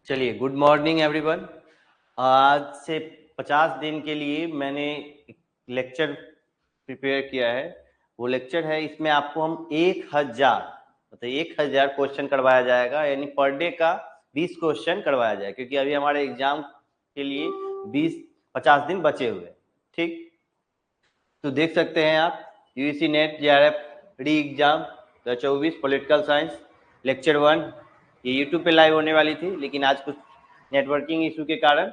चलिए, good morning everyone. आज से 50 दिन के लिए मैंने एक लेक्चर प्रिपेयर किया है। वो लेक्चर है, इसमें आपको हम 1000 मतलब 1000 क्वेश्चन करवाया जाएगा, यानी पर डे का 20 क्वेश्चन करवाया जाएगा, क्योंकि अभी हमारे एग्जाम के लिए 50 दिन बचे हुए। ठीक, तो देख सकते हैं आप यूजीसी नेट जेआरएफ री एग्जाम 2024 पॉलिटिकल साइंस लेक्चर 1 ये यूट्यूब पे लाइव होने वाली थी, लेकिन आज कुछ नेटवर्किंग इशू के कारण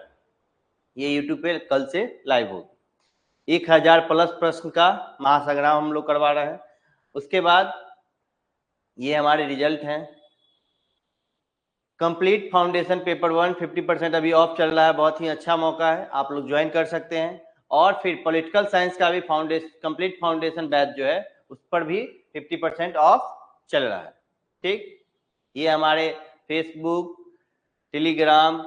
ये यूट्यूब पे कल से लाइव होगी। 1000 प्लस प्रश्न का महासंग्राम हम लोग करवा रहे हैं। उसके बाद ये हमारे रिजल्ट हैं। कंप्लीट फाउंडेशन पेपर 1 50% अभी ऑफ चल रहा है, बहुत ही अच्छा मौका है, आप लोग ज्वाइन कर सकते हैं। और फिर पॉलिटिकल साइंस का भी कंप्लीट फाउंडेशन बैच जो है उस पर भी 50% ऑफ चल रहा है। ठीक, ये हमारे फेसबुक, टेलीग्राम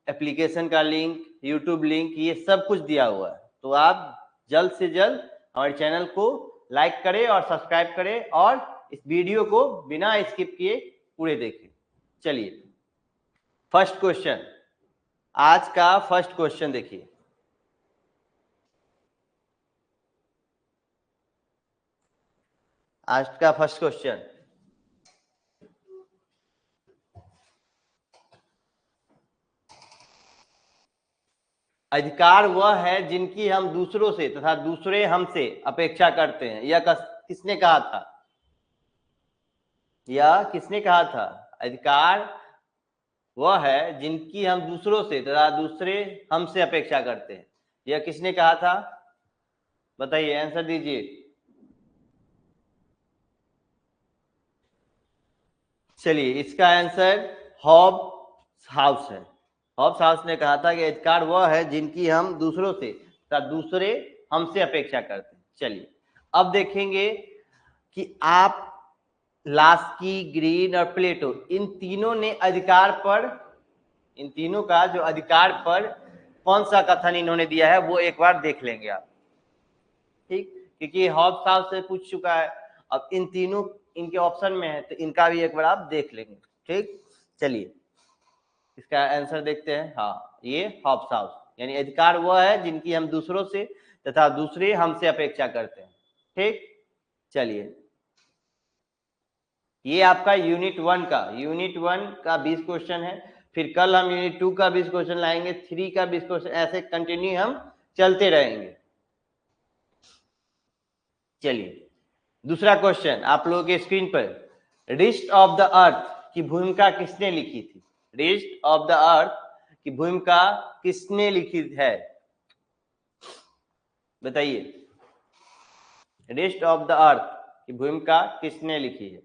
एप्लीकेशन का लिंक, यूट्यूब लिंक, ये सब कुछ दिया हुआ है। तो आप जल्द से जल्द हमारे चैनल को लाइक करें और सब्सक्राइब करें और इस वीडियो को बिना स्किप किए पूरे देखें। चलिए, फर्स्ट क्वेश्चन, आज का फर्स्ट क्वेश्चन देखिए। आज का फर्स्ट क्वेश्चन, अधिकार वह है जिनकी हम दूसरों से तथा दूसरे हमसे अपेक्षा करते हैं। यह किसने कहा था? यह किसने कहा था? अधिकार वह है जिनकी हम दूसरों से तथा दूसरे हमसे अपेक्षा करते हैं। यह किसने कहा था? बताइए, आंसर दीजिए। चलिए, इसका आंसर हॉब्स हाउस है। हॉब्स हाउस ने कहा था कि अधिकार वह है जिनकी हम दूसरों से तथा दूसरे हमसे अपेक्षा करते हैं। चलिए, अब देखेंगे कि आप लास्की, ग्रीन और प्लेटो, इन तीनों ने अधिकार पर, इन तीनों का जो अधिकार पर कौन सा कथन इन्होंने दिया है वो एक बार देख लेंगे आप। ठीक, क्योंकि हॉब्स हाउस से पूछ चुका है, अब इन तीनों इनके ऑप्शन में है तो इनका भी एक बार आप देख लेंगे। ठीक, चलिए इसका आंसर देखते हैं। हाँ, ये हॉब्स हाउस, यानी अधिकार वह है जिनकी हम दूसरों से तथा दूसरे हमसे अपेक्षा करते हैं। ठीक, चलिए, ये आपका यूनिट 1 का 20 क्वेश्चन है। फिर कल हम यूनिट 2 का 20 क्वेश्चन लाएंगे, 3 का 20 क्वेश्चन, ऐसे कंटिन्यू हम चलते रहेंगे। चलिए, दूसरा क्वेश्चन आप लोगों के स्क्रीन पर, रिस्ट ऑफ द अर्थ की भूमिका किसने लिखी थी? रिस्ट ऑफ द अर्थ की भूमिका किसने लिखी है? बताइए, रिस्ट ऑफ द अर्थ की भूमिका किसने लिखी है?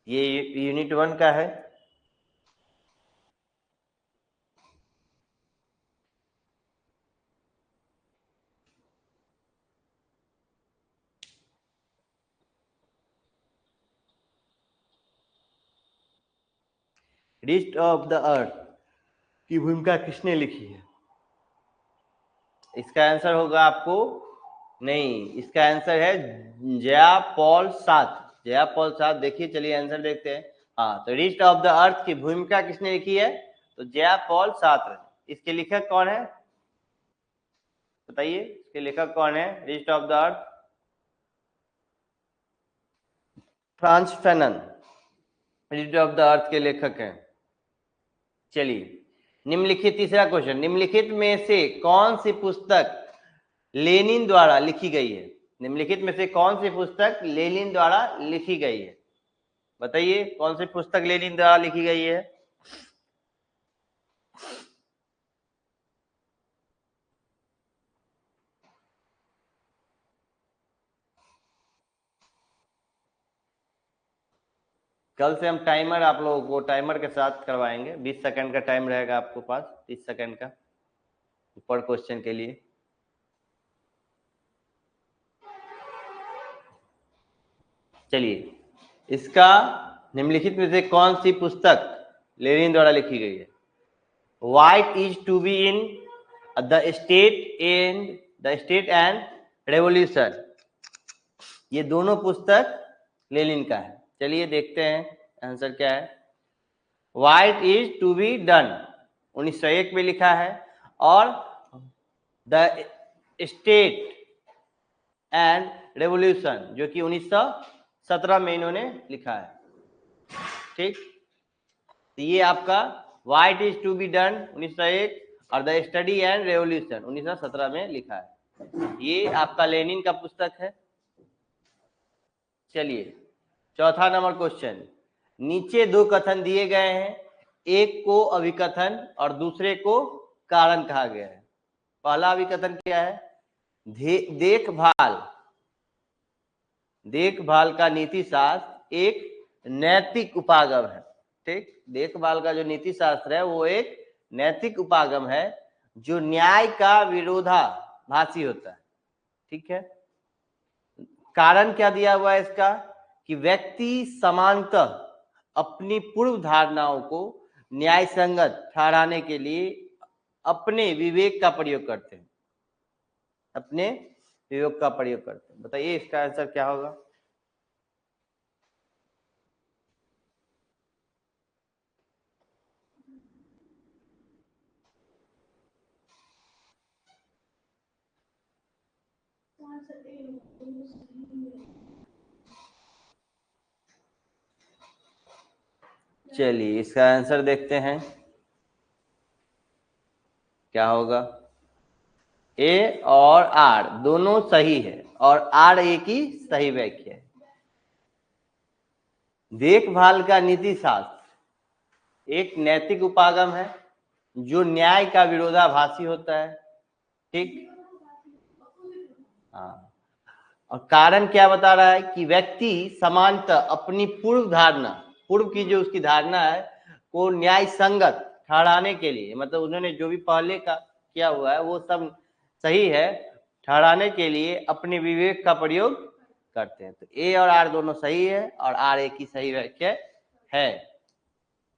ये यूनिट 1 का है। रिस्ट ऑफ द अर्थ की भूमिका किसने लिखी है? इसका आंसर होगा आपको, नहीं, इसका आंसर है Jaya Paul Sartre. Jaya Paul Sartre, देखिए, चलिए आंसर देखते हैं। हाँ, तो रिस्ट ऑफ द अर्थ की भूमिका किसने लिखी है? तो जया पॉल सार्त्र। इसके लेखक कौन है? बताइए, इसके लेखक कौन है wrist of the earth? France Fanon wrist of the earth के लेखक हैं। चलिए, निम्नलिखित, तीसरा क्वेश्चन, निम्नलिखित में से कौन सी पुस्तक लेनिन द्वारा लिखी गई है? निम्नलिखित में से कौन सी पुस्तक लेनिन द्वारा लिखी गई है? बताइए, कौन सी पुस्तक लेनिन द्वारा लिखी गई है? कल से हम टाइमर आप लोगों को टाइमर के साथ करवाएंगे। 20 सेकंड का टाइम रहेगा आपको पास, 30 सेकंड का पर क्वेश्चन के लिए। चलिए, इसका निम्नलिखित में से कौन सी पुस्तक लेनिन द्वारा लिखी गई है? What is to be in the state and revolution, ये दोनों पुस्तक लेनिन का है। चलिए देखते हैं आंसर क्या है। What is to be done 1901 में लिखा है, और द स्टेट एंड रेवोल्यूशन जो कि 1917 में इन्होंने लिखा है। ठीक, तो ये आपका what is to be done 1901 और द स्टडी एंड रेवोल्यूशन 1917 में लिखा है। ये आपका लेनिन का पुस्तक है। चलिए चौथा नंबर क्वेश्चन, नीचे दो कथन दिए गए हैं, एक को अभिकथन और दूसरे को कारण कहा गया है। पहला अभिकथन क्या है, देखभाल का नीति शास्त्र एक नैतिक उपागम है। ठीक, देखभाल का जो नीति शास्त्र है वो एक नैतिक उपागम है जो न्याय का विरोधाभासी होता है। ठीक है, कारण क्या दिया हुआ है इसका, कि व्यक्ति समानतः अपनी पूर्व धारणाओं को न्याय संगत ठहराने के लिए अपने विवेक का प्रयोग करते हैं, अपने विवेक का प्रयोग करते हैं। बताइए इसका आंसर क्या होगा। चलिए इसका आंसर देखते हैं क्या होगा। ए और आर दोनों सही है और आर ए की सही व्याख्या है। देखभाल का नीति शास्त्र एक नैतिक उपागम है जो न्याय का विरोधाभासी होता है। ठीक, हाँ, और कारण क्या बता रहा है कि व्यक्ति समानतः अपनी पूर्व की जो उसकी धारणा है को न्याय संगत ठहराने के लिए, मतलब उन्होंने जो भी पहले का किया हुआ है वो सब सही है, ठहराने के लिए अपने विवेक का प्रयोग करते हैं। तो ए और आर दोनों सही है और आर ए की सही व्याख्या है।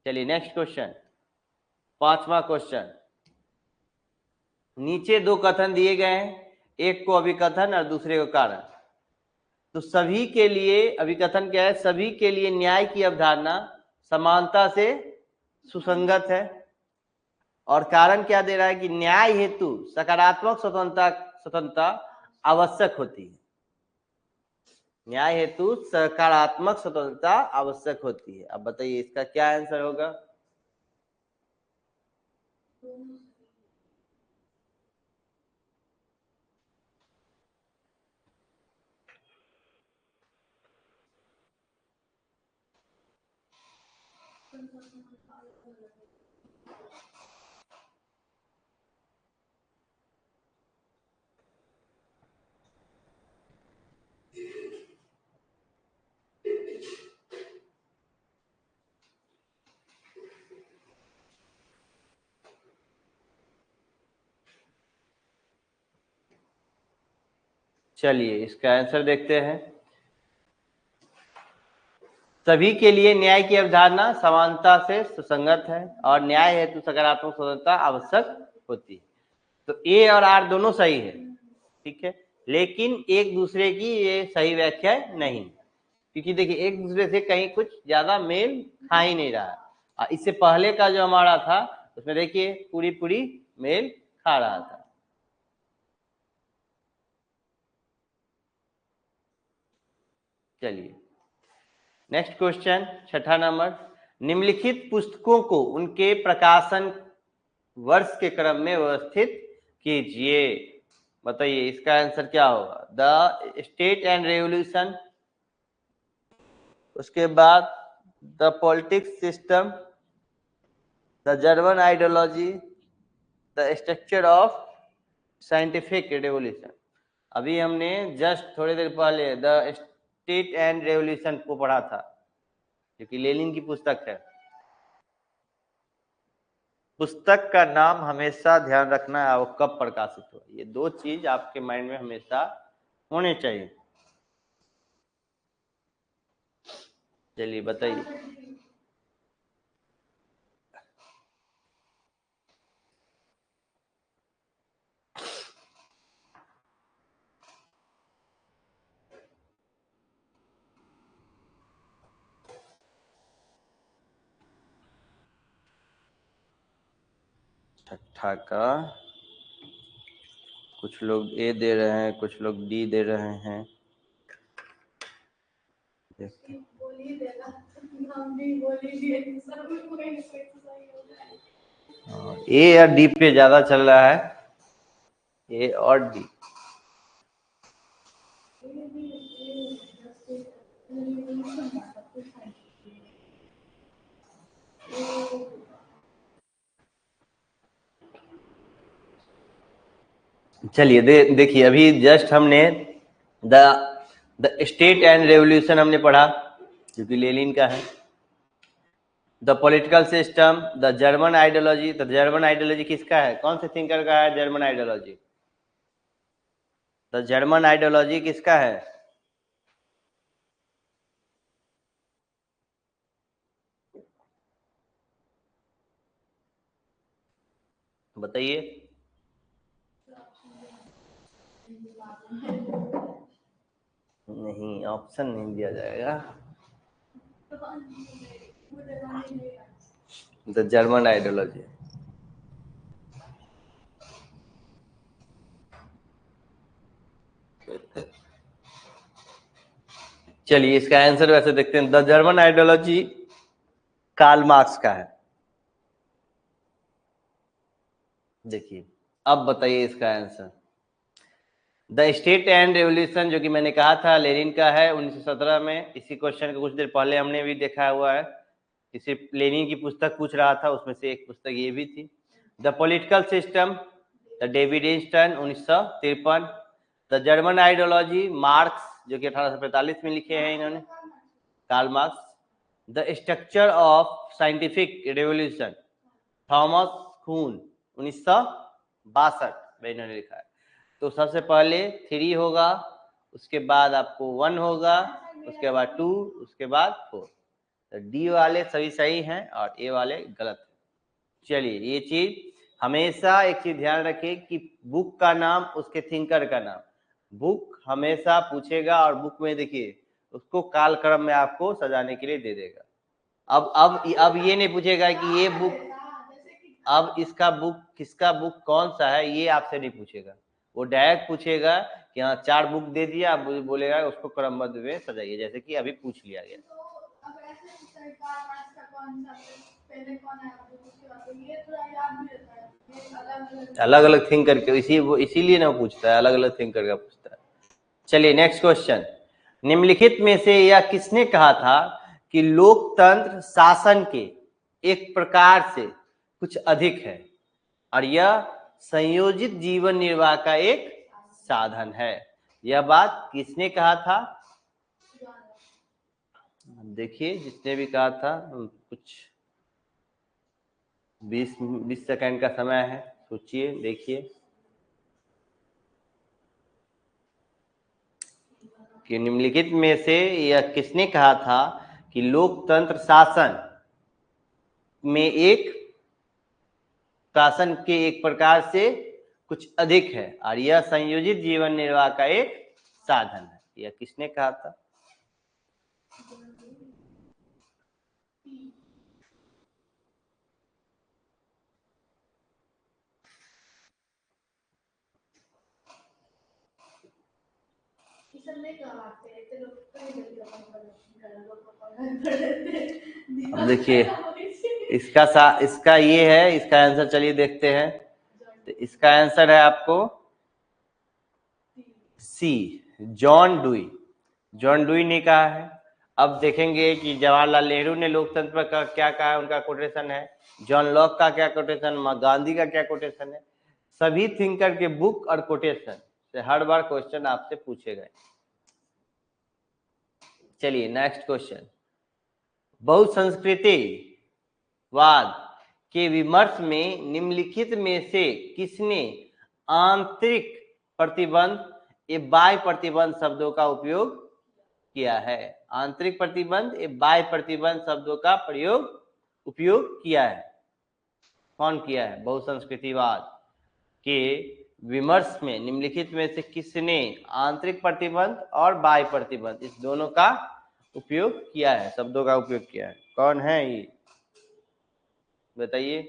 चलिए नेक्स्ट क्वेश्चन, पांचवा क्वेश्चन, नीचे दो कथन दिए गए हैं, एक को अभिकथन और दूसरे को कारण। तो सभी के लिए अभिकथन क्या है, सभी के लिए न्याय की अवधारणा समानता से सुसंगत है, और कारण क्या दे रहा है कि न्याय हेतु सकारात्मक स्वतंत्रता आवश्यक होती है। न्याय हेतु सकारात्मक स्वतंत्रता आवश्यक होती है। अब बताइए इसका क्या आंसर होगा। चलिए इसका आंसर देखते हैं। सभी के लिए न्याय की अवधारणा समानता से सुसंगत है और न्याय हेतु सकारात्मक स्वतंत्रता आवश्यक होती है। तो ए और आर दोनों सही है, ठीक है, लेकिन एक दूसरे की ये सही व्याख्या नहीं, क्योंकि देखिए एक दूसरे से कहीं कुछ ज्यादा मेल खा ही नहीं रहा। इससे पहले का जो हमारा था उसमें देखिए पूरी मेल खा रहा था। चलिए नेक्स्ट क्वेश्चन, छठा नंबर, निम्नलिखित पुस्तकों को उनके प्रकाशन वर्ष के क्रम में व्यवस्थित कीजिए। बताइए इसका आंसर क्या होगा। द स्टेट एंड रेवोल्यूशन, उसके बाद the politics system, the German ideology, the structure of scientific revolution. अभी हमने जस्ट थोड़ी देर पहले द स्टेट एंड रेवोल्यूशन को पढ़ा था जो कि लेनिन की पुस्तक है। पुस्तक का नाम हमेशा ध्यान रखना है, वो कब प्रकाशित हुआ, ये दो चीज आपके माइंड में हमेशा होने चाहिए। चलिए बताइए। छठा का कुछ लोग ए दे रहे हैं, कुछ लोग डी दे रहे हैं। देखते हैं। ए या डी पे ज्यादा चल रहा है, ए और डी। चलिए देखिए, अभी जस्ट हमने द स्टेट एंड रेवोल्यूशन हमने पढ़ा, जो कि लेनिन का है। The political system, the German ideology. तो जर्मन आइडियोलॉजी किसका है, कौन से थिंकर का है German ideology? The German ideology किसका है? बताइए। नहीं, ऑप्शन नहीं दिया जाएगा। The German ideology. चलिए इसका आंसर वैसे देखते हैं। The German ideology Karl Marx का है। देखिए अब बताइए इसका answer. The state and revolution, जो कि मैंने कहा था लेनिन का है 1917 में। इसी क्वेश्चन को कुछ देर पहले हमने भी देखा हुआ है। इसी लेनिन की पुस्तक पूछ रहा था, उसमें से एक पुस्तक ये भी थी। The political system, the David Easton 1953। The German ideology Marx, जो कि 1845 में लिखे हैं इन्होंने, Karl Marx. The structure of scientific revolution Thomas Kuhn 1962 में इन्होंने लिखा है। तो सबसे पहले 3 होगा, उसके बाद आपको 1 होगा, उसके बाद 2, उसके बाद 4। तो डी वाले सभी सही हैं और ए वाले गलत हैं। चलिए ये चीज हमेशा एक चीज ध्यान रखिए कि बुक का नाम उसके थिंकर का नाम बुक हमेशा पूछेगा, और बुक में देखिए उसको कालक्रम में आपको सजाने के लिए दे देगा। अब ये नहीं पूछेगा कि ये बुक, अब इसका बुक किसका बुक कौन सा है, ये आपसे नहीं पूछेगा। वो डायरेक्ट पूछेगा कि हाँ 4 बुक दे दिया, आप बोलेगा उसको क्रमबद्ध में सजाइए, जैसे कि अभी पूछ लिया गया। अलग अलग थिंक करके इसीलिए ना पूछता है, अलग अलग थिंक करके पूछता है। चलिए नेक्स्ट क्वेश्चन। निम्नलिखित में से यह किसने कहा था कि लोकतंत्र शासन के एक प्रकार से कुछ अधिक है और यह संयोजित जीवन निर्वाह का एक साधन है? यह बात किसने कहा था? देखिए जिसने भी कहा था, कुछ 20 सेकंड का समय है, सोचिए देखिए कि निम्नलिखित में से यह किसने कहा था कि लोकतंत्र शासन के एक प्रकार से कुछ अधिक है और यह संयोजित जीवन निर्वाह का एक साधन है? यह किसने कहा था? अब देखिए इसका ये है, इसका आंसर चलिए देखते हैं। तो इसका आंसर है आपको सी, जॉन डुई। जॉन डुई ने कहा है। अब देखेंगे कि जवाहरलाल नेहरू ने लोकतंत्र पर क्या कहा है, उनका कोटेशन है। जॉन लॉक का क्या कोटेशन, गांधी का क्या कोटेशन है। सभी थिंकर के बुक और कोटेशन से हर बार क्वेश्चन आपसे पूछे गए। चलिए नेक्स्ट क्वेश्चन। बहुसंस्कृतिवाद के विमर्श में निम्नलिखित में से किसने आंतरिक प्रतिबंध एवं बाह्य प्रतिबंध शब्दों का उपयोग किया है? आंतरिक प्रतिबंध एवं बाह्य प्रतिबंध शब्दों का उपयोग किया है। कौन किया है? बहुसंस्कृतिवाद के विमर्श में निम्नलिखित में से किसने आंतरिक प्रतिबंध और बाह्य प्रतिबंध इस दोनों का उपयोग किया है, शब्दों का उपयोग किया है? कौन है ये बताइए।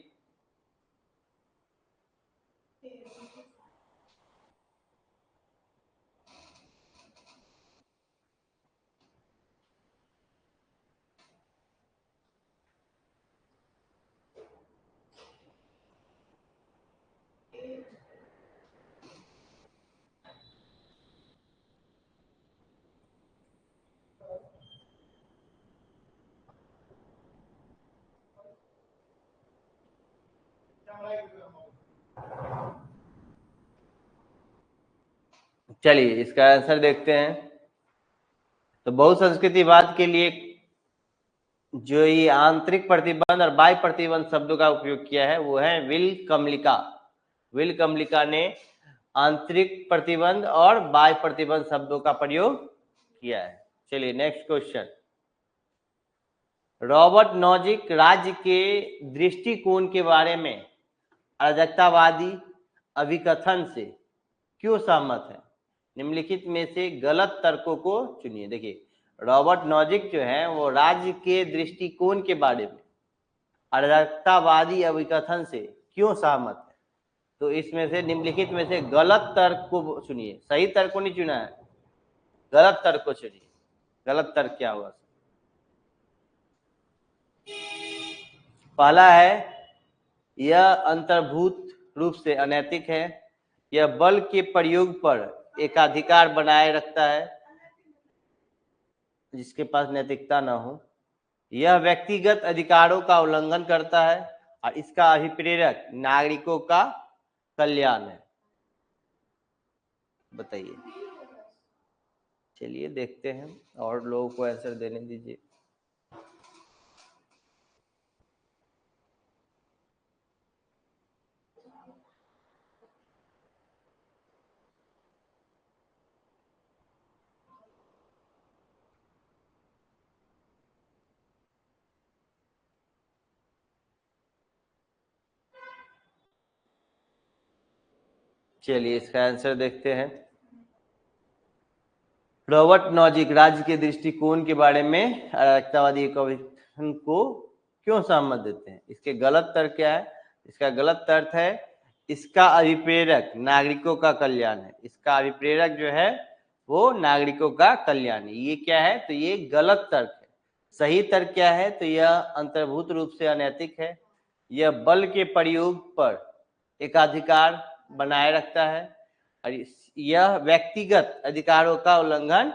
चलिए इसका आंसर देखते हैं। तो बहुसंस्कृतिवाद के लिए जो ये आंतरिक प्रतिबंध और बाह्य प्रतिबंध शब्दों का उपयोग किया है वो है विल कमलिका। विल कमलिका ने आंतरिक प्रतिबंध और बाह्य प्रतिबंध शब्दों का प्रयोग किया है। चलिए नेक्स्ट क्वेश्चन। रॉबर्ट नॉजिक राज्य के दृष्टिकोण के बारे में अराजकतावादी अभिकथन से क्यों सहमत है? निम्नलिखित में से गलत तर्कों को चुनिए। देखिए रॉबर्ट नॉजिक जो है वो राज्य के दृष्टिकोण के बारे में अराजकतावादी अभिकथन से क्यों सहमत है? तो इसमें से निम्नलिखित में से गलत तर्क को चुनिए। सही तर्क को नहीं चुना है, गलत तर्क को चुनिए। गलत तर्क क्या होगा? पहला है यह अंतर्भूत रूप से अनैतिक है, यह बल के प्रयोग पर एकाधिकार बनाए रखता है जिसके पास नैतिकता न हो, यह व्यक्तिगत अधिकारों का उल्लंघन करता है और इसका अभिप्रेरक नागरिकों का कल्याण है। बताइए। चलिए देखते हैं और लोगों को आंसर देने दीजिए। चलिए इसका आंसर देखते हैं। रॉबर्ट नॉजिक राज्य के दृष्टिकोण के बारे में अराजकतावादी अभिकथन को क्यों सहमत देते हैं? इसके गलत तर्क क्या है? इसका गलत तर्क है इसका अभिप्रेरक नागरिकों का कल्याण है। इसका अभिप्रेरक जो है वो नागरिकों का कल्याण है। ये क्या है? तो ये गलत तर्क है। सही तर्क क्या है? तो यह अंतर्भूत रूप से अनैतिक है, यह बल के प्रयोग पर एकाधिकार बनाए रखता है और यह व्यक्तिगत अधिकारों का उल्लंघन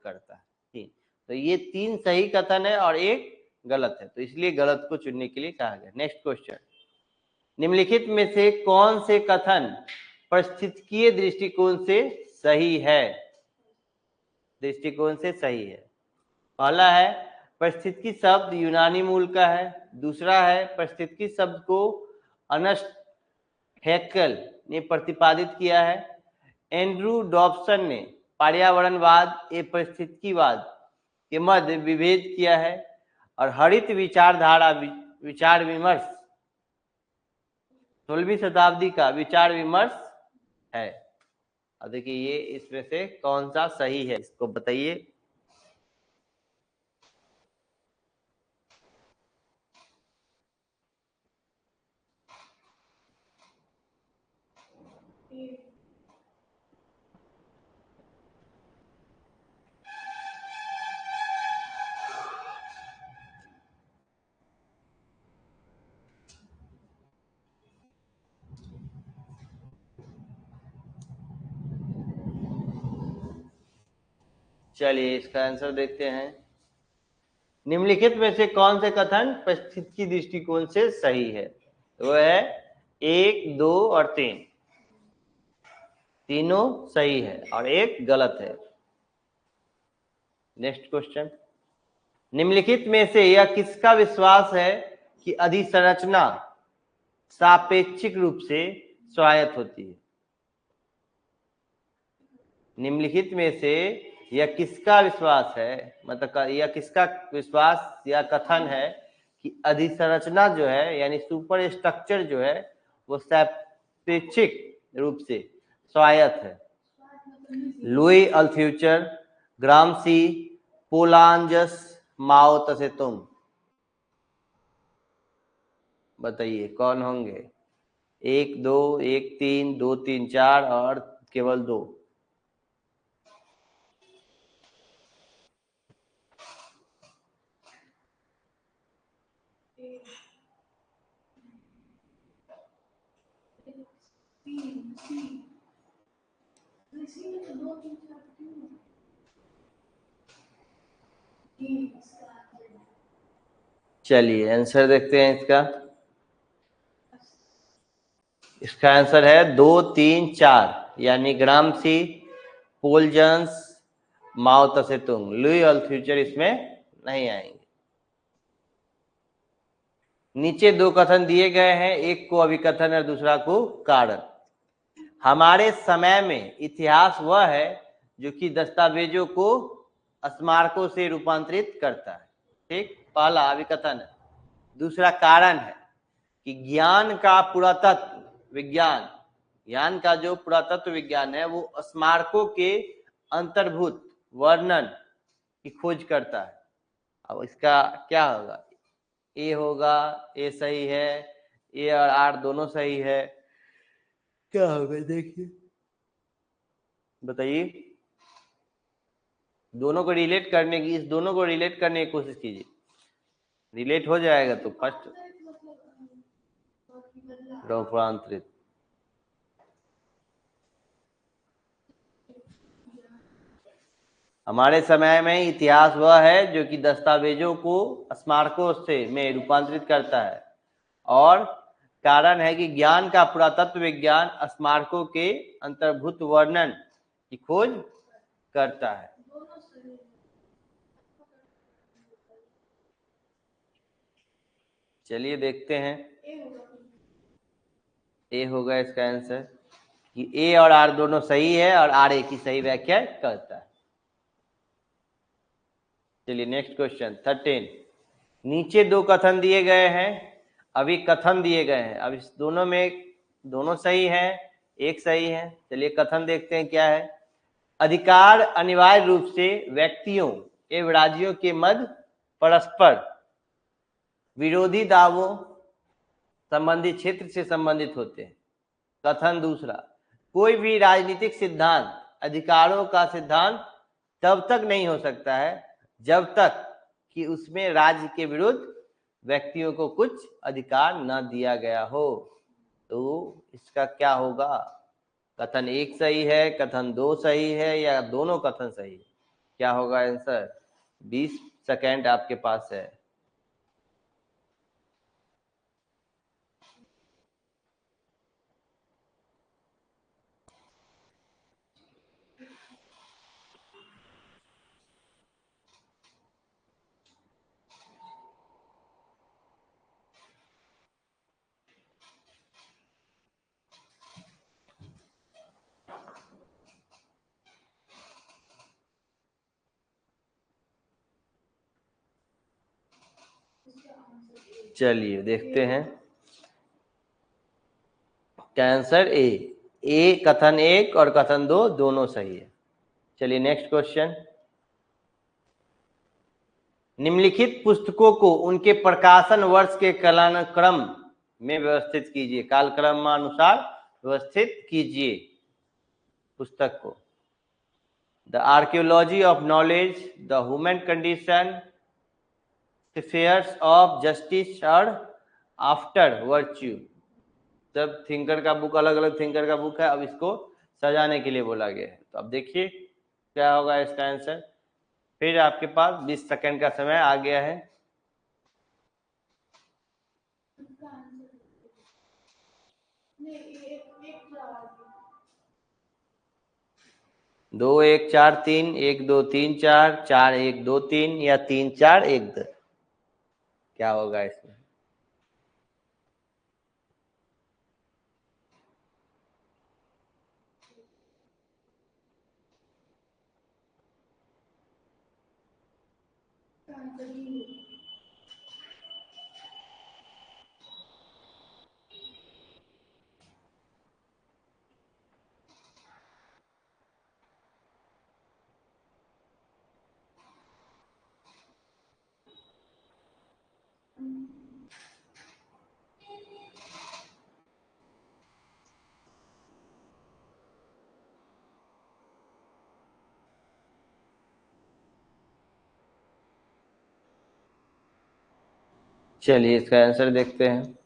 करता है। ठीक, तो ये 3 सही कथन है और एक गलत है, तो इसलिए गलत को चुनने के लिए कहा गया। Next question. निम्नलिखित में से कौन से कथन पारिस्थितिकीय दृष्टिकोण से सही है? दृष्टिकोण से सही है। पहला है पारिस्थितिकी शब्द यूनानी मूल का है। दूसरा है पारिस्थितिकी शब्द को अर्नेस्ट हैकेल ने प्रतिपादित किया है। एंड्रू डॉब्सन ने पर्यावरणवाद एवं पारिस्थितिकीवाद के मध्य विभेद किया है और हरित विचारधारा विचार विमर्श 16वीं शताब्दी का विचार विमर्श है। अब देखिए ये इसमें से कौन सा सही है, इसको बताइए। चलिए इसका आंसर देखते हैं। निम्नलिखित में से कौन से कथन पारिस्थितिकी दृष्टिकोण से सही है? वो है 1, 2 और 3। तीनों सही है और एक गलत है। Next question. निम्नलिखित में से यह किसका विश्वास है कि अधिसंरचना सापेक्षिक रूप से स्वायत्त होती है? निम्नलिखित में से यह किसका विश्वास है, मतलब यह किसका विश्वास या कथन है कि अधिसंरचना जो है यानी सुपर स्ट्रक्चर जो है वो सापेक्षिक रूप से स्वायत्त है? लुई अल्थ्यूचर, ग्रामसी, पोलांजस, माओ तसे तुम। बताइए कौन होंगे? 1 2 1 3 2 3 4 और केवल 2। चलिए आंसर देखते हैं इसका। इसका आंसर है 2 3 4 यानी ग्रामसी, पोलजन्स, माओ तसेतुंग। लुई और फ्यूचर इसमें नहीं आएंगे। नीचे दो कथन दिए गए हैं, एक को अभिकथन और दूसरा को कारण। हमारे समय में इतिहास वह है जो कि दस्तावेजों को स्मारकों से रूपांतरित करता है। ठीक, पहला अभिकथन है। दूसरा कारण है कि ज्ञान का पुरातत्व विज्ञान, ज्ञान का जो पुरातत्व विज्ञान है वो स्मारकों के अंतर्भूत वर्णन की खोज करता है। अब इसका क्या होगा? ए होगा, ए सही है, ए और आर दोनों सही है। क्या होगा देखिए, बताइए। दोनों को रिलेट करने की, इस दोनों को रिलेट करने की कोशिश कीजिए। रिलेट हो जाएगा तो फर्स्ट रूपांतरित। हमारे समय में इतिहास वह है जो कि दस्तावेजों को स्मारकों से में रूपांतरित करता है, और कारण है कि ज्ञान का पुरातत्व विज्ञान स्मारकों के अंतर्भूत वर्णन की खोज करता है। चलिए देखते हैं। ए होगा इसका आंसर कि ए और आर दोनों सही है और आर ए की सही व्याख्या करता है। चलिए नेक्स्ट क्वेश्चन 13। नीचे दो कथन दिए गए हैं, अभी कथन दिए गए हैं। अब इस दोनों में दोनों सही हैं, एक सही है। चलिए कथन देखते हैं क्या है। अधिकार अनिवार्य रूप से व्यक्तियों एवं राज्यों के मध्य परस्पर विरोधी दावों संबंधी क्षेत्र से संबंधित होते हैं। कथन दूसरा, कोई भी राजनीतिक सिद्धांत अधिकारों का सिद्धांत तब तक नहीं हो सकता है जब तक कि उसमें राज्य के विरुद्ध व्यक्तियों को कुछ अधिकार न दिया गया हो। तो इसका क्या होगा? कथन एक सही है, कथन दो सही है, या दोनों कथन सही है? क्या होगा आंसर? 20 सेकेंड आपके पास है। चलिए देखते हैं। आंसर ए कथन एक और कथन दो दोनों सही है। चलिए नेक्स्ट क्वेश्चन। निम्नलिखित पुस्तकों को उनके प्रकाशन वर्ष के कालक्रम में व्यवस्थित कीजिए। कालक्रम अनुसार व्यवस्थित कीजिए पुस्तक को। The archaeology of knowledge, the human condition, fairs of justice और आफ्टर वर्च्यू। सब थिंकर का बुक, अलग अलग थिंकर का बुक है। अब इसको सजाने के लिए बोला गया है। तो अब देखिए क्या होगा इसका आंसर। फिर आपके पास 20 सेकंड का समय आ गया है। दो एक चार तीन, एक दो तीन चार, चार एक दो तीन, या 3 4 1 2? क्या होगा इसमें? चलिए इसका आंसर देखते हैं।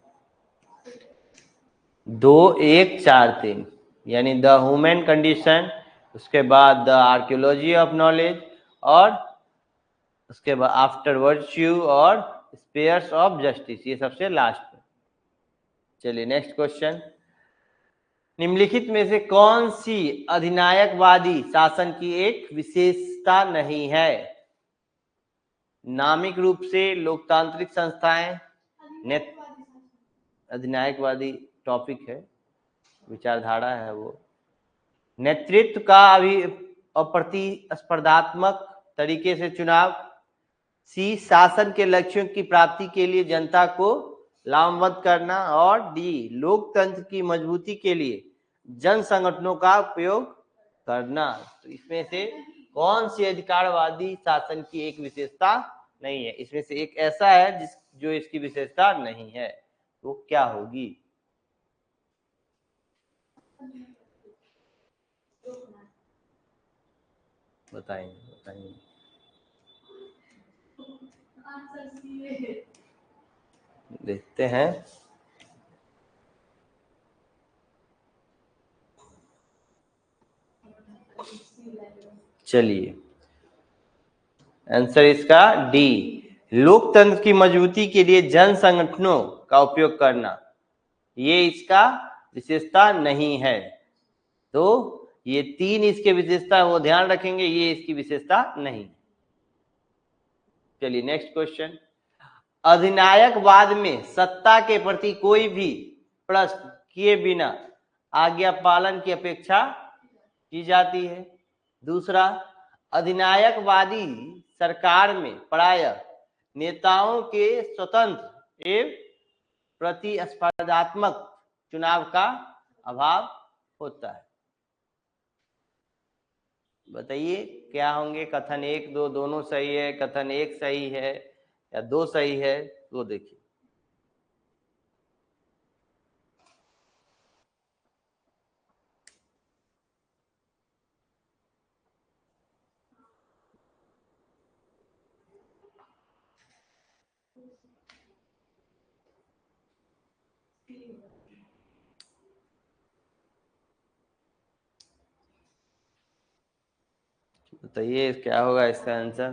2 1 4 3 यानी द ह्यूमन कंडीशन, उसके बाद द आर्कियोलॉजी ऑफ नॉलेज, और उसके बाद आफ्टर वर्च्यू और स्पेयर्स ऑफ जस्टिस, ये सबसे लास्ट है। चलिए नेक्स्ट क्वेश्चन। निम्नलिखित में से कौन सी अधिनायकवादी शासन की एक विशेषता नहीं है? नामिक रूप से लोकतांत्रिक संस्थाएं, अधिनायकवादी टॉपिक है, विचारधारा है वो। नेतृत्व का अप्रतिस्पर्धात्मक तरीके से चुनाव। सी शासन के लक्ष्यों की प्राप्ति के लिए जनता को लामबंद करना। और डी लोकतंत्र की मजबूती के लिए जन संगठनों का उपयोग करना। तो इसमें से कौन सी अधिकारवादी शासन की एक विशेषता नहीं है? इसमें से एक ऐसा है जो इसकी विशेषता नहीं है, तो क्या होगी? बताएंगे बताएंगे। देखते हैं। चलिए आंसर इसका डी, लोकतंत्र की मजबूती के लिए जन संगठनों का उपयोग करना, ये इसका विशेषता नहीं है। तो ये 3 इसके विशेषता वो ध्यान रखेंगे, ये इसकी विशेषता नहीं। चलिए नेक्स्ट क्वेश्चन। अधिनायकवाद में सत्ता के प्रति कोई भी प्रश्न किए बिना आज्ञा पालन की अपेक्षा की जाती है। दूसरा, अधिनायकवादी सरकार में प्रायः नेताओं के स्वतंत्र एवं प्रतिस्पर्धात्मक चुनाव का अभाव होता है। बताइए क्या होंगे? कथन 1 2 दोनों सही है, कथन 1 सही है या 2 सही है? तो देखिए बताइए क्या होगा इसका आंसर?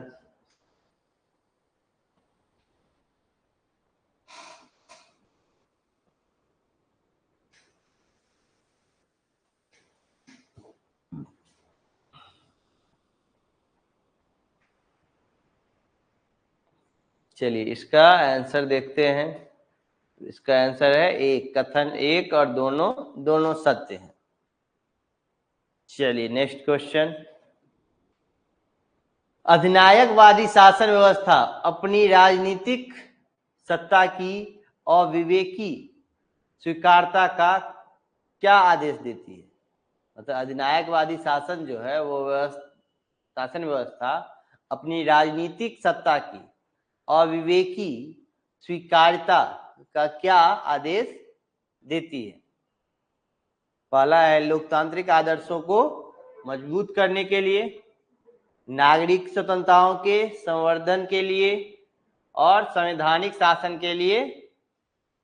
चलिए इसका आंसर देखते हैं। इसका आंसर है एक, कथन 1 और दोनों सत्य हैं। चलिए नेक्स्ट क्वेश्चन। अधिनायकवादी शासन व्यवस्था अपनी राजनीतिक सत्ता की अविवेकी स्वीकारता का क्या आदेश देती है? मतलब अधिनायकवादी शासन जो है वो शासन व्यवस्था अपनी राजनीतिक सत्ता की अविवेकी स्वीकार्यता का क्या आदेश देती है? पहला है लोकतांत्रिक आदर्शों को मजबूत करने के लिए, नागरिक स्वतंत्रताओं के संवर्धन के लिए, और संवैधानिक शासन के लिए,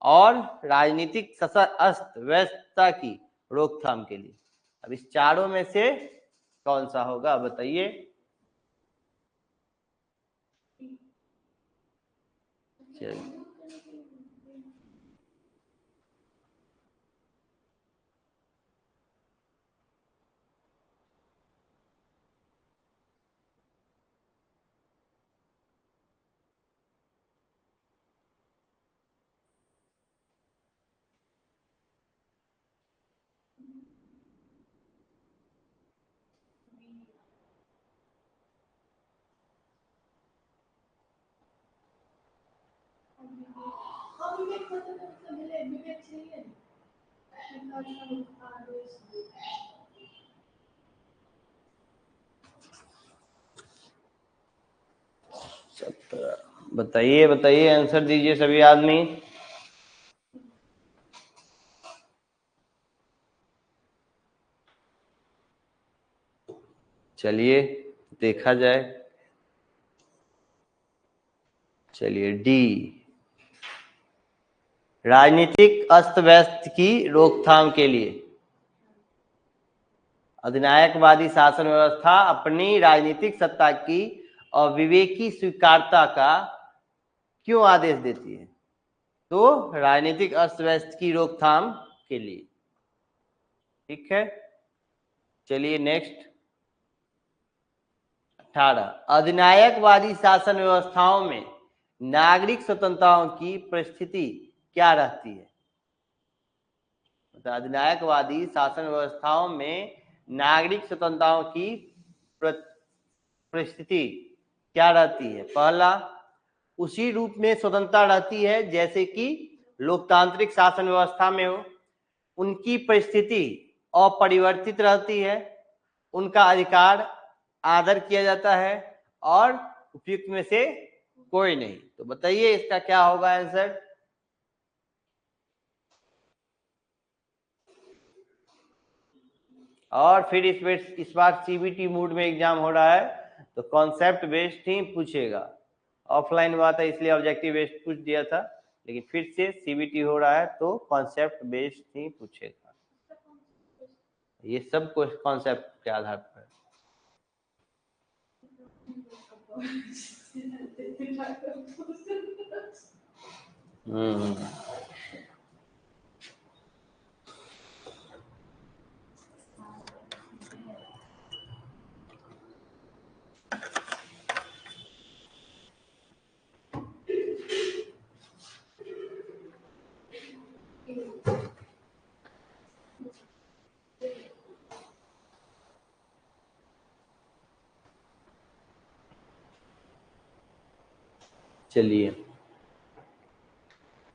और राजनीतिक अस्त व्यस्तता की रोकथाम के लिए। अब इस चारों में से कौन सा होगा बताइए? चलिए बताइए बताइए आंसर दीजिए सभी आदमी। चलिए देखा जाए। चलिए डी, राजनीतिक अस्त व्यस्त की रोकथाम के लिए अधिनायकवादी शासन व्यवस्था अपनी राजनीतिक सत्ता की अविवेकी स्वीकारता का क्यों आदेश देती है? तो राजनीतिक अस्त व्यस्त की रोकथाम के लिए। ठीक है, चलिए नेक्स्ट 18 अधिनायकवादी शासन व्यवस्थाओं में नागरिक स्वतंत्रताओं की परिस्थिति क्या रहती है? अधिनायकवादी शासन व्यवस्थाओं में नागरिक स्वतंत्रताओं की परिस्थिति क्या रहती है? पहला, उसी रूप में स्वतंत्रता रहती है जैसे कि लोकतांत्रिक शासन व्यवस्था में हो। उनकी परिस्थिति अपरिवर्तित रहती है, उनका अधिकार आदर किया जाता है और उपयुक्त में से कोई नहीं। तो बताइए इसका क्या होगा आंसर? और फिर इस बार सीबीटी मूड में एग्जाम हो रहा है तो कॉन्सेप्ट बेस्ड ही पूछेगा। ऑफलाइन हुआ था इसलिए ऑब्जेक्टिव बेस्ड पूछ दिया था, लेकिन फिर से सीबीटी हो रहा है तो कॉन्सेप्ट बेस्ड ही पूछेगा। ये सब कुछ कॉन्सेप्ट के आधार पर। चलिए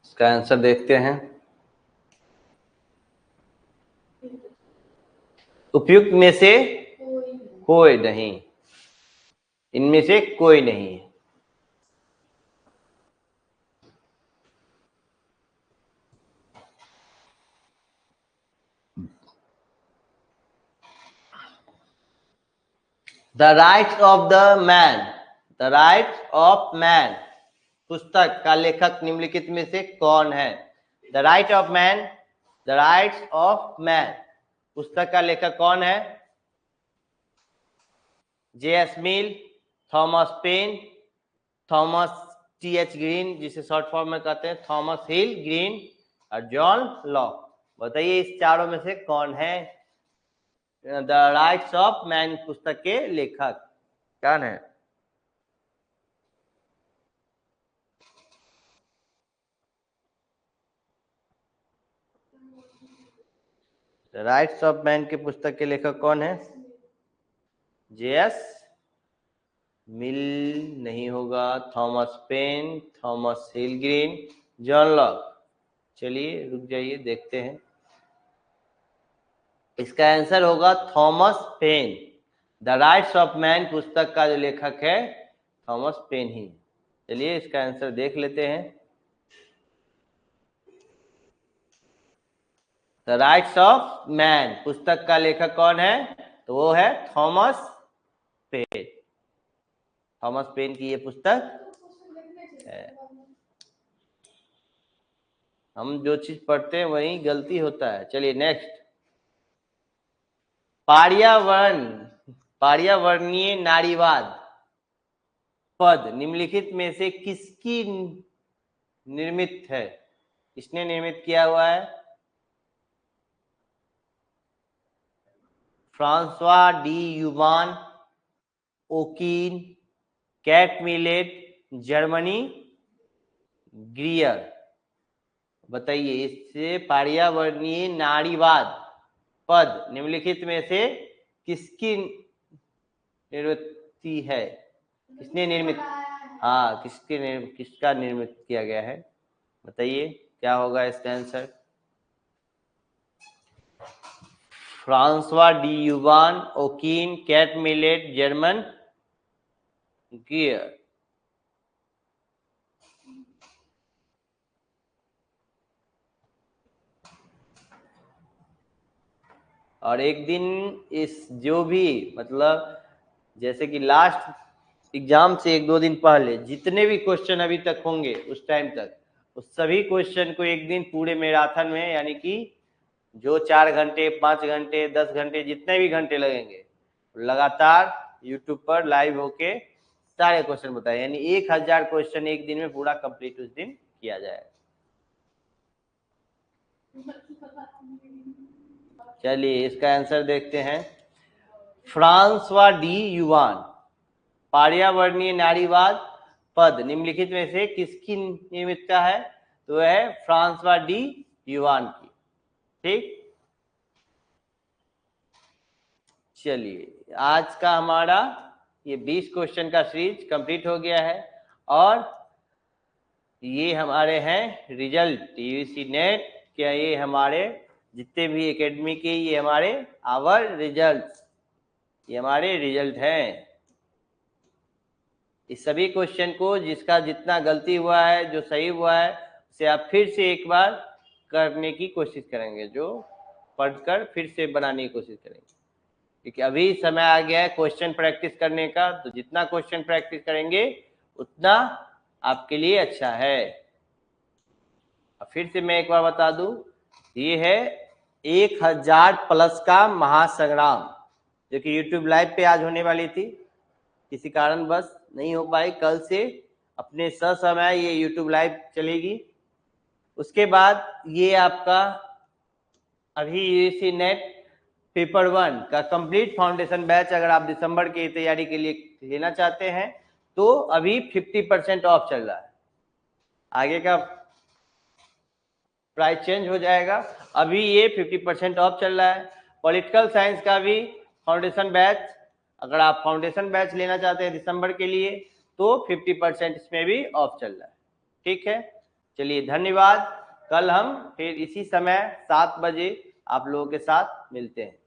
इसका आंसर देखते हैं। उपयुक्त में से कोई नहीं, इनमें से कोई नहीं है। The rights of the man, the rights of man पुस्तक का लेखक निम्नलिखित में से कौन है? The right of man, the rights of man पुस्तक का लेखक कौन है? J S. Mill, Thomas Paine, Thomas T H. Green जिसे शॉर्ट फॉर्म में कहते हैं, थॉमस हिल ग्रीन और जॉन लॉक। बताइए इस चारों में से कौन है द राइट्स ऑफ मैन पुस्तक के लेखक? कौन है? राइट्स ऑफ मैन के पुस्तक के लेखक कौन है? जे.एस. मिल नहीं होगा, Thomas Paine, Thomas Hill green, John Locke. चलिए रुक जाइए देखते हैं। इसका आंसर होगा Thomas pen. The rights of man पुस्तक का जो लेखक है थॉमस पेन ही। चलिए इसका आंसर देख लेते हैं। द राइट्स ऑफ मैन पुस्तक का लेखक कौन है? तो वो है थॉमस पेन। थॉमस पेन की ये पुस्तक है। हम जो चीज पढ़ते हैं वही गलती होता है। चलिए नेक्स्ट, पर्यावरणीय नारीवाद पद निम्नलिखित में से किसकी निर्मित है? किसने निर्मित किया हुआ है? Francois D यूवान, ओकीन, cat millet, Germany ग्रियर। बताइए इससे पर्यावरणीय नारीवाद पद निम्नलिखित में से किसकी निर्मित है? किसने निर्मित? हाँ, किसका निर्मित किया गया है? बताइए क्या होगा इसका answer? Francois D यूवान, ओकीन, cat millet, German gear. और एक दिन इस जो भी मतलब जैसे कि लास्ट एग्जाम से 1-2 दिन पहले जितने भी क्वेश्चन अभी तक होंगे उस टाइम तक उस सभी क्वेश्चन को एक दिन पूरे मैराथन में, यानी कि जो 4 घंटे 5 घंटे 10 घंटे जितने भी घंटे लगेंगे लगातार यूट्यूब पर लाइव होके सारे क्वेश्चन बताए, यानी 1000 क्वेश्चन एक दिन में पूरा कंप्लीट उस दिन किया जाएगा। चलिए इसका आंसर देखते हैं। फ्रांसवा डी युवान पर्यावरणीय नारीवाद पद निम्नलिखित में से किसकी नियमितता है? तो है फ्रांसवा डी युवान की। ठीक, चलिए आज का हमारा ये 20 क्वेश्चन का सीरीज कंप्लीट हो गया है और ये हमारे हैं रिजल्ट टीवीसी नेट क्या, ये हमारे जितने भी एकेडमी के ये हमारे आवर रिजल्ट, ये हमारे रिजल्ट हैं। इस सभी क्वेश्चन को जिसका जितना गलती हुआ है, जो सही हुआ है, उसे आप फिर से एक बार करने की कोशिश करेंगे, जो पढ़कर फिर से बनाने की कोशिश करेंगे, क्योंकि अभी समय आ गया है क्वेश्चन प्रैक्टिस करने का। तो जितना क्वेश्चन प्रैक्टिस करेंगे उतना आपके लिए अच्छा है। अब फिर से मैं एक बार बता दूं, ये है 1000 प्लस का महासंग्राम, जो कि यूट्यूब लाइव पे आज होने वाली थी, किसी कारण बस नहीं हो पाई। कल से अपने ससमय ये यूट्यूब लाइव चलेगी। उसके बाद ये आपका अभी यूजीसी नेट पेपर 1 का कंप्लीट फाउंडेशन बैच अगर आप दिसंबर की तैयारी के लिए लेना चाहते हैं तो अभी 50% ऑफ चल रहा है। आगे का प्राइस चेंज हो जाएगा, अभी ये 50% ऑफ चल रहा है। पॉलिटिकल साइंस का भी फाउंडेशन बैच, अगर आप फाउंडेशन बैच लेना चाहते हैं दिसंबर के लिए तो 50% इसमें भी ऑफ चल रहा है। ठीक है, चलिए धन्यवाद। कल हम फिर इसी समय 7 बजे आप लोगों के साथ मिलते हैं।